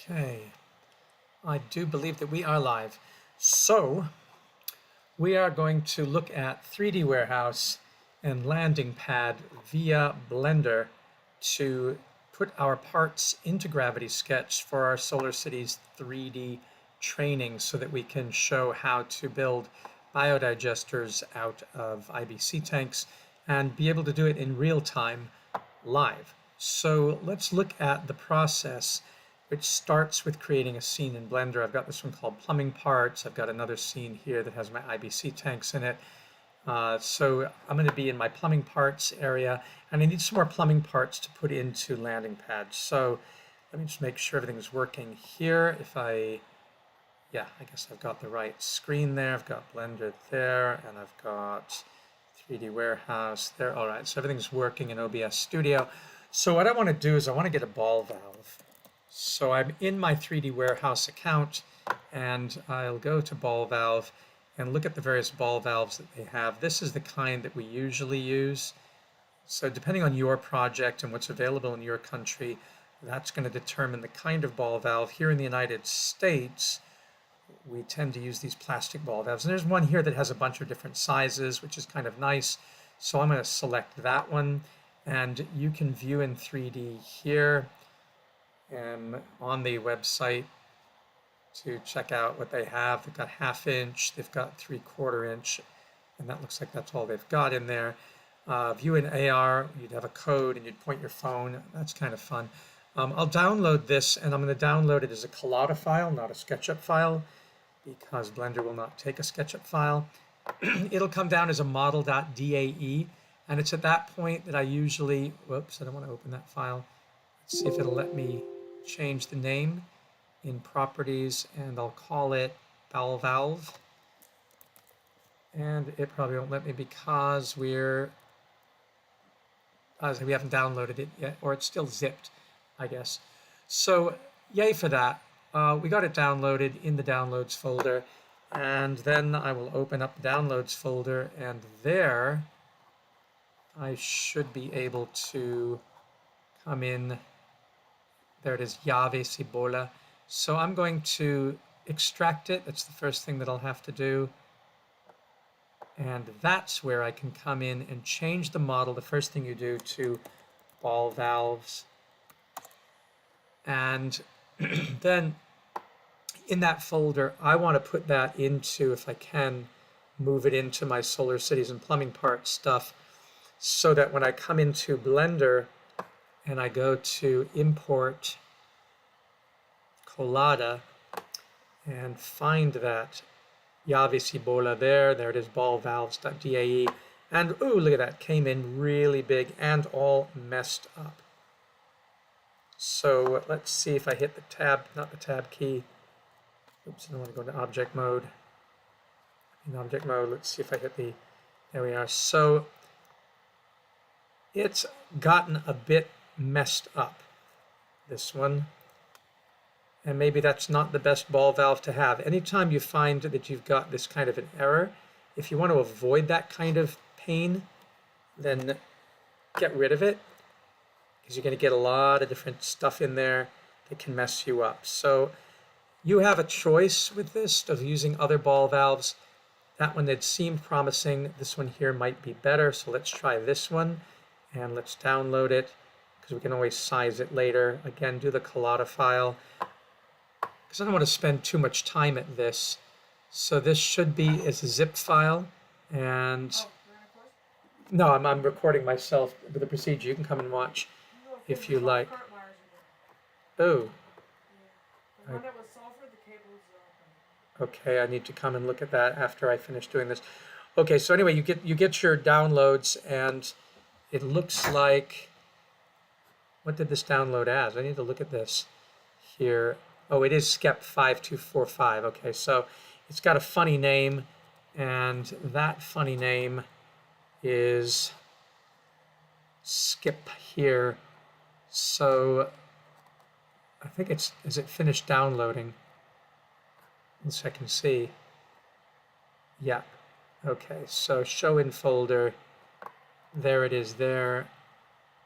Okay, I do believe that we are live. So we are going to look at 3D Warehouse and Landing Pad via Blender to put our parts into Gravity Sketch for our Solar Cities 3D training so that we can show how to build biodigesters out of IBC tanks and be able to do it in real time live. So let's look at the process, which starts with creating a scene in Blender. I've got this one called plumbing parts. I've got another scene here that has my IBC tanks in it. So I'm going to be in my plumbing parts area, and I need some more plumbing parts to put into landing pads. So let me just make sure everything's working here. Yeah, I guess I've got the right screen there. I've got Blender there, and I've got 3D Warehouse there. All right, so everything's working in OBS Studio. So what I want to do is I want to get a ball valve. So I'm in my 3D Warehouse account, and I'll go to ball valve and look at the various ball valves that they have. This is the kind that we usually use. So depending on your project and what's available in your country, that's going to determine the kind of ball valve. Here in the United States, we tend to use these plastic ball valves. And there's one here that has a bunch of different sizes, which is kind of nice. So I'm going to select that one, and you can view in 3D here on the website to check out what they have. They've got 1/2 inch, they've got 3/4 inch, and that looks like that's all they've got in there. View in AR, you'd have a code and you'd point your phone. That's kind of fun. I'll download this, and I'm going to download it as a Collada file, not a SketchUp file, because Blender will not take a SketchUp file. It'll come down as a model.dae, and it's at that point that I usually, whoops, I don't want to open that file. Let's see if it'll let me change the name in properties, and I'll call it ball valve. And it probably won't let me because we haven't downloaded it yet, or it's still zipped, I guess. So yay for that. We got it downloaded in the downloads folder, and then I will open up the downloads folder, and there I should be able to come in. There it is, Java Cibola. So I'm going to extract it. That's the first thing that I'll have to do. And that's where I can come in and change the model. The first thing you do to ball valves. And then in that folder, I want to put that into, if I can, move it into my Solar Cities and plumbing parts stuff, so that when I come into Blender and I go to import Collada and find that Java Cibola there it is, ball valves.dae, and ooh, look at that, came in really big and all messed up. So let's see if I hit the tab, not the tab key. Oops, I don't want to go into object mode. In object mode, let's see if I hit there we are. So it's gotten a bit messed up, this one. And maybe that's not the best ball valve to have. Anytime you find that you've got this kind of an error, if you want to avoid that kind of pain, then get rid of it, because you're going to get a lot of different stuff in there that can mess you up. So you have a choice with this of using other ball valves. That one that seemed promising, this one here might be better. So let's try this one, and let's download it, because we can always size it later. Again, do the Collada file, because I don't want to spend too much time at this. So this should be as a zip file, and no, I'm recording myself with the procedure. You can come and watch if you like. Oh. The one that was sulfur, the cable was Okay, I need to come and look at that after I finish doing this. Okay, so anyway, you get your downloads, and it looks like, what did this download as? I need to look at this here. Oh, it is SCEP 5245. Okay, so it's got a funny name, and that funny name is skip here. So I think is it finished downloading? Let's I can see. Yeah. Okay, so show in folder. There it is there.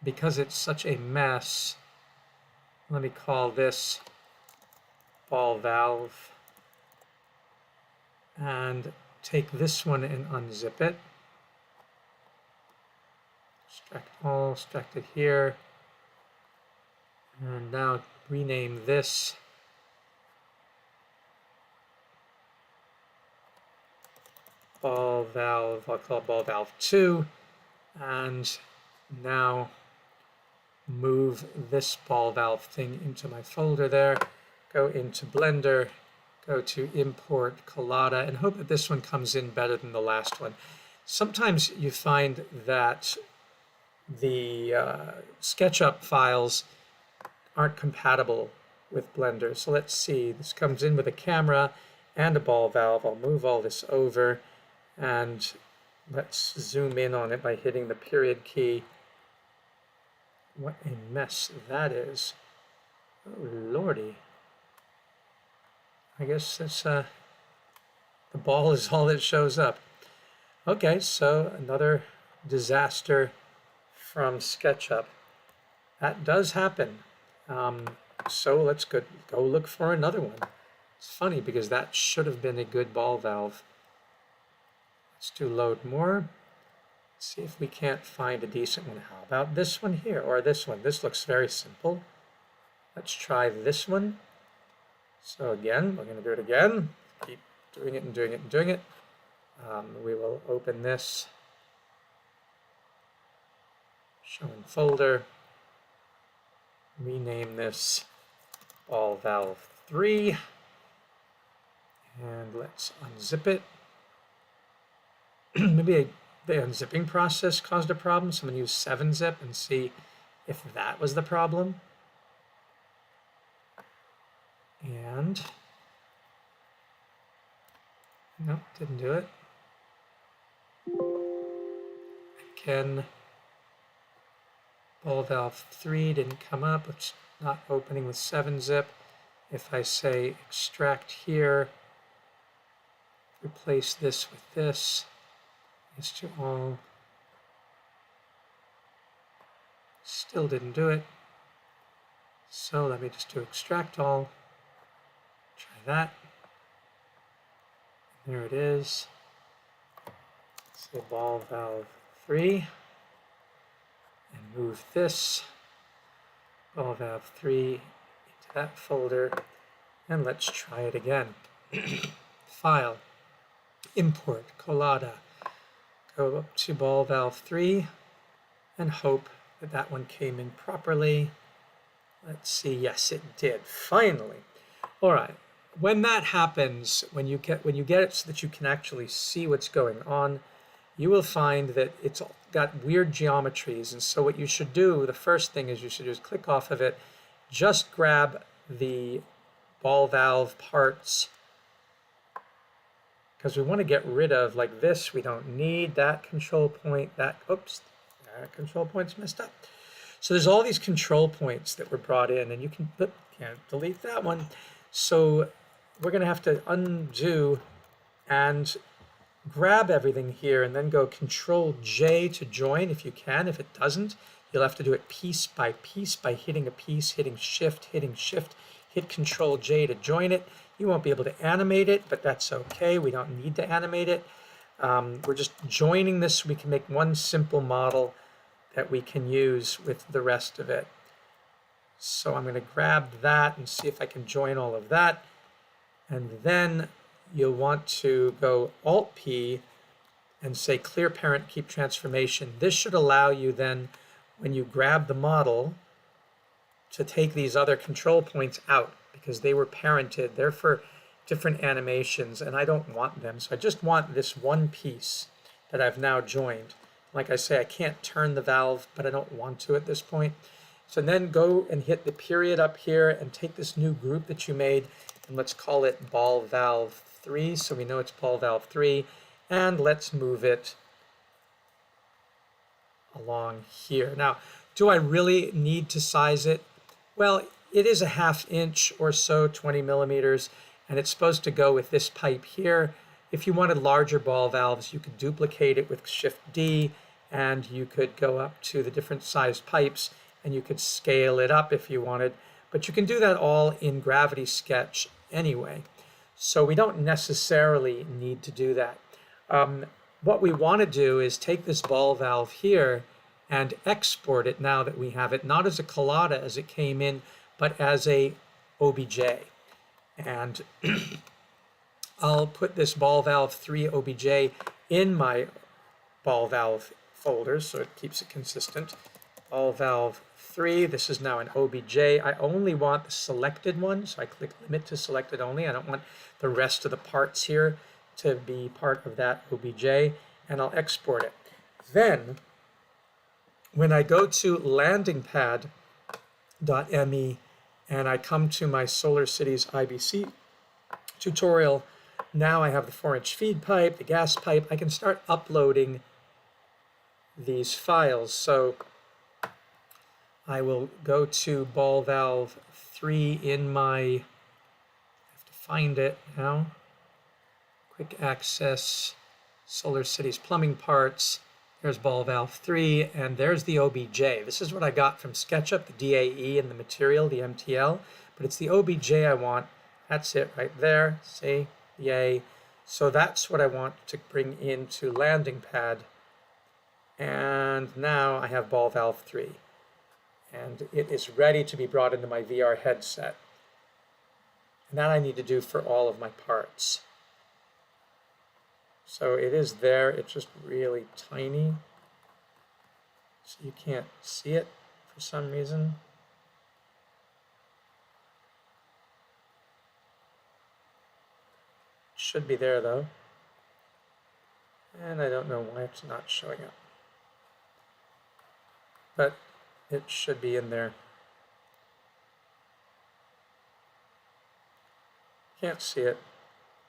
Because it's such a mess, let me call this ball valve and take this one and unzip it. Extract all, extract it here. And now rename this ball valve, I'll call it ball valve 2. And now move this ball valve thing into my folder there. Go into Blender, go to import Collada, and hope that this one comes in better than the last one. Sometimes you find that the SketchUp files aren't compatible with Blender. So let's see, this comes in with a camera and a ball valve. I'll move all this over and let's zoom in on it by hitting the period key. What a mess that is. Oh, lordy. I guess that's, the ball is all that shows up. Okay, so another disaster from SketchUp. That does happen. So let's go look for another one. It's funny because that should have been a good ball valve. Let's do load more. See if we can't find a decent one. How about this one here or this one? This looks very simple. Let's try this one. So again, we're going to do it again. Keep doing it and doing it and doing it. We will open this. Show in folder. Rename this ball valve 3. And let's unzip it. Maybe the unzipping process caused a problem. Someone use 7-zip and see if that was the problem. And nope, didn't do it. Again, ball valve 3 didn't come up. It's not opening with 7-zip. If I say extract here, replace this with this, it's to all. Still didn't do it. So let me just do extract all. Try that. There it is. Say ball valve 3. And move this ball valve 3 into that folder. And let's try it again. File. Import. Collada. Go up to ball valve 3 and hope that that one came in properly. Let's see. Yes, it did. Finally. All right. When that happens, when you get it so that you can actually see what's going on, you will find that it's got weird geometries. And so what you should do, the first thing is you should just click off of it, just grab the ball valve parts, because we want to get rid of, like this, we don't need that control point, that control point's messed up. So there's all these control points that were brought in, and you can't delete that one. So we're going to have to undo and grab everything here and then go Control J to join if you can. If it doesn't, you'll have to do it piece by hitting a piece, hitting Shift, hit Control J to join it. You won't be able to animate it, but that's okay. We don't need to animate it. We're just joining this so we can make one simple model that we can use with the rest of it. So I'm going to grab that and see if I can join all of that. And then you'll want to go Alt-P and say Clear Parent, Keep Transformation. This should allow you then, when you grab the model, to take these other control points out because they were parented. They're for different animations and I don't want them. So I just want this one piece that I've now joined. Like I say, I can't turn the valve, but I don't want to at this point. So then go and hit the period up here and take this new group that you made and let's call it ball valve 3. So we know it's ball valve 3. And let's move it along here. Now, do I really need to size it? Well, it is a 1/2 inch or so, 20 millimeters, and it's supposed to go with this pipe here. If you wanted larger ball valves, you could duplicate it with Shift D, and you could go up to the different sized pipes, and you could scale it up if you wanted. But you can do that all in Gravity Sketch anyway. So we don't necessarily need to do that. What we want to do is take this ball valve here and export it now that we have it, not as a colada as it came in, but as a OBJ. And I'll put this ball valve 3 OBJ in my ball valve folder so it keeps it consistent. Ball valve 3, this is now an OBJ. I only want the selected one, so I click limit to selected only. I don't want the rest of the parts here to be part of that OBJ, and I'll export it. Then, when I go to landingpad.me and I come to my Solar Cities IBC tutorial, now I have the 4-inch feed pipe, the gas pipe. I can start uploading these files. So I will go to ball valve 3 in my, I have to find it now, quick access, Solar Cities plumbing parts. There's ball valve 3, and there's the OBJ. This is what I got from SketchUp, the DAE and the material, the MTL, but it's the OBJ I want. That's it right there, see, yay. So that's what I want to bring into landing pad. And now I have ball valve 3. And it is ready to be brought into my VR headset. And that I need to do for all of my parts. So it is there, it's just really tiny. So you can't see it for some reason. It should be there though. And I don't know why it's not showing up. But it should be in there. Can't see it.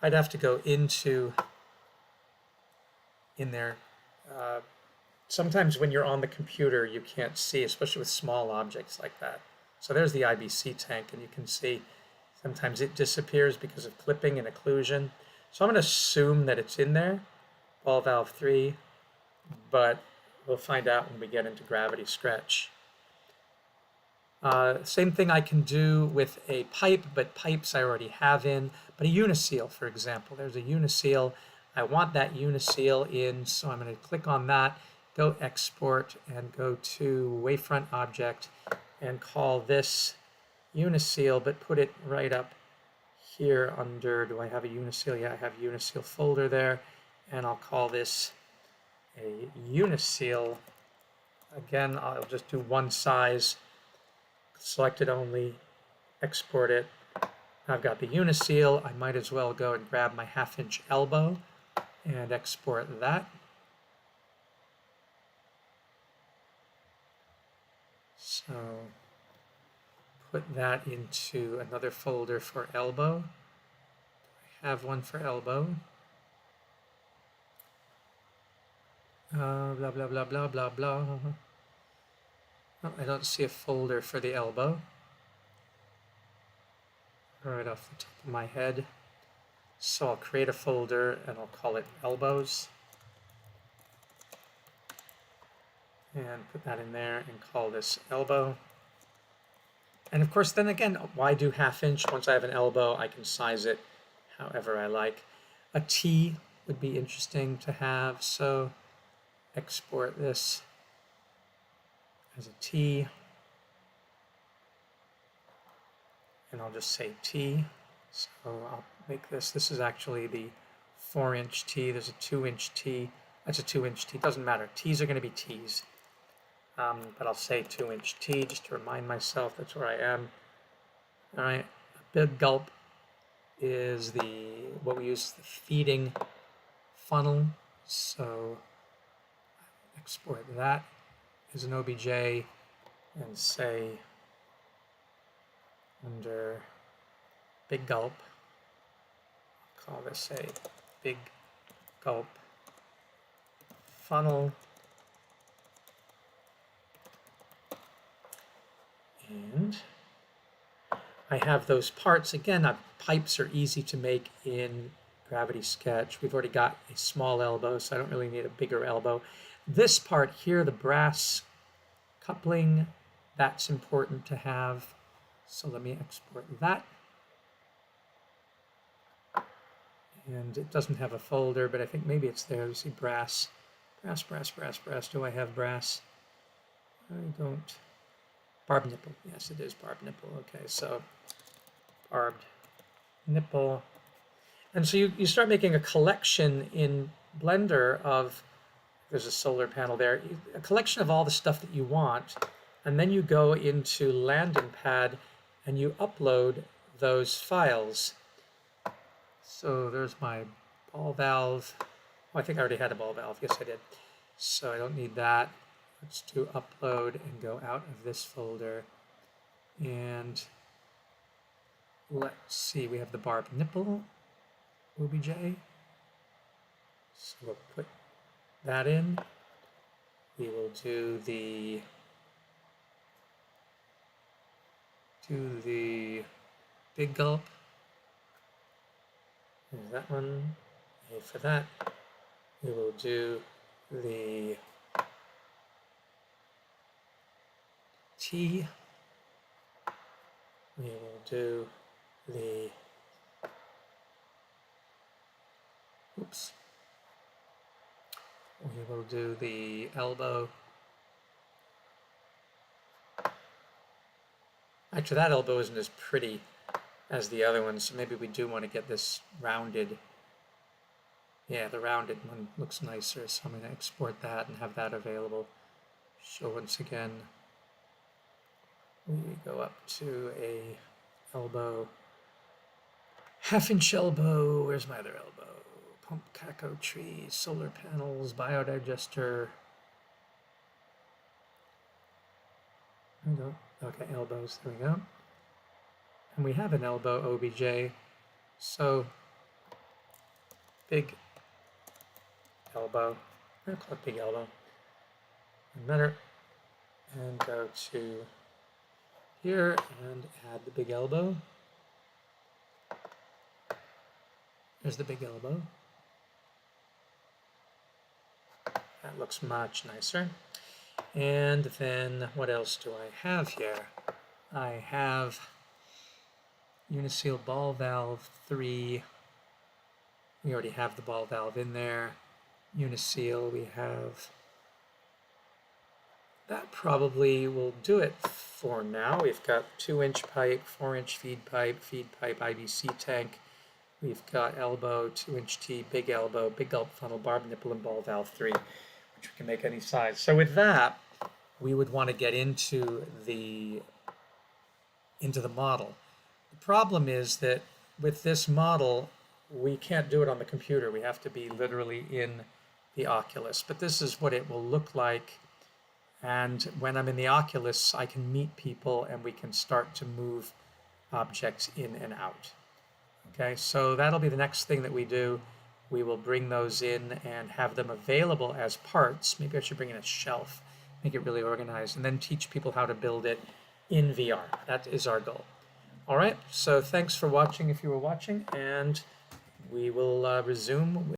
I'd have to go into in there. Sometimes when you're on the computer, you can't see, especially with small objects like that. So there's the IBC tank, and you can see sometimes it disappears because of clipping and occlusion. So I'm going to assume that it's in there, ball valve 3, but we'll find out when we get into Gravity Sketch. Same thing I can do with a pipe, but pipes I already have in. But a uniseal, for example, there's a uniseal. I want that uniseal in, so I'm going to click on that, go export, and go to wavefront object, and call this uniseal, but put it right up here under, do I have a uniseal? Yeah, I have a uniseal folder there, and I'll call this a uniseal. Again, I'll just do one size, select it only, export it. I've got the uniseal. I might as well go and grab my 1/2 inch elbow and export that. So put that into another folder for elbow. I have one for elbow. Blah, blah, blah, blah, blah, blah. Oh, I don't see a folder for the elbow. Right off the top of my head. So I'll create a folder and I'll call it elbows. And put that in there and call this elbow. And of course, then again, why do 1/2 inch? Once I have an elbow, I can size it however I like. A T would be interesting to have, so export this as a T. And I'll just say T. So I'll make this is actually the 4-inch T. There's a 2-inch T. That's a 2-inch T. Doesn't matter. T's are going to be T's. But I'll say 2-inch T just to remind myself that's where I am. All right. A big gulp is what we use, the feeding funnel. So export that as an OBJ. and say under big gulp, call this a big gulp funnel, and I have those parts. Again, pipes are easy to make in Gravity Sketch. We've already got a small elbow, so I don't really need a bigger elbow. This part here, the brass coupling, that's important to have. So let me export that. And it doesn't have a folder, but I think maybe it's there. You see brass. Brass, brass, brass, brass. Do I have brass? I don't. Barbed nipple. Yes, it is barbed nipple. Okay, so barbed nipple. And so you start making a collection in Blender of, there's a solar panel there, a collection of all the stuff that you want, and then you go into Landing Pad and you upload those files. So there's my ball valve. Oh, I think I already had a ball valve. Yes, I did. So I don't need that. Let's do upload and go out of this folder. And let's see, we have the barbed nipple OBJ. So we'll put that in. We will do the big gulp. There's that one. A for that. We will do the T. We will do the, oops. We will do the elbow. Actually, that elbow isn't as pretty as the other one, so maybe we do want to get this rounded. Yeah, the rounded one looks nicer, so I'm going to export that and have that available. So once again, we go up to a elbow, half-inch elbow. Where's my other elbow? Pump, caco tree, solar panels, biodigester. There we go. Okay, elbows, there we go. And we have an elbow OBJ, so big elbow, I'm gonna call it big elbow, better, and go to here and add the big elbow. There's the big elbow. That looks much nicer. And then what else do I have here? I have Uniseal ball valve 3. We already have the ball valve in there. Uniseal, we have. That probably will do it for now. We've got 2-inch pipe, 4-inch feed pipe, IBC tank. We've got elbow, 2-inch T, big elbow, big gulp funnel, barb nipple, and ball valve 3, which we can make any size. So with that, we would want to get into the model. The problem is that with this model, we can't do it on the computer. We have to be literally in the Oculus. But this is what it will look like. And when I'm in the Oculus, I can meet people and we can start to move objects in and out. Okay, so that'll be the next thing that we do. We will bring those in and have them available as parts. Maybe I should bring in a shelf, make it really organized, and then teach people how to build it in VR. That is our goal. All right, so thanks for watching if you were watching, and we will resume